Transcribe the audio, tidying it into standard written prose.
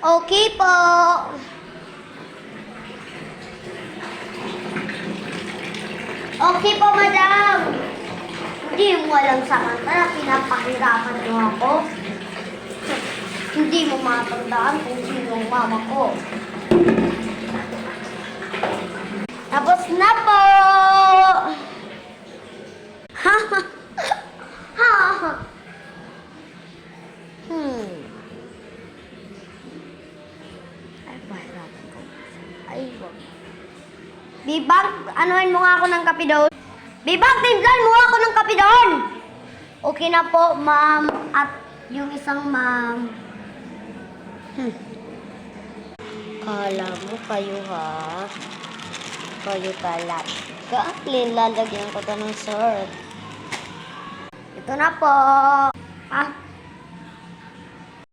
Okay po. Okay po, madam. Hindi mo alam samantala, pinapahirapan mo ako. Hindi mo matandaan kung sino ang mama ko. Tapos na po! Ha ha ha ha. Ay, pahirapan ko. Ay, wag. Bibang, anuhin mo nga ako ng kape doon. Bibang, timplan mo ako ng kape doon. Okay na po, ma'am. At yung isang ma'am. Kala mo kayo ha? Kayo talaga. Lalagyan ko to ng sir. Ito na po. Ah,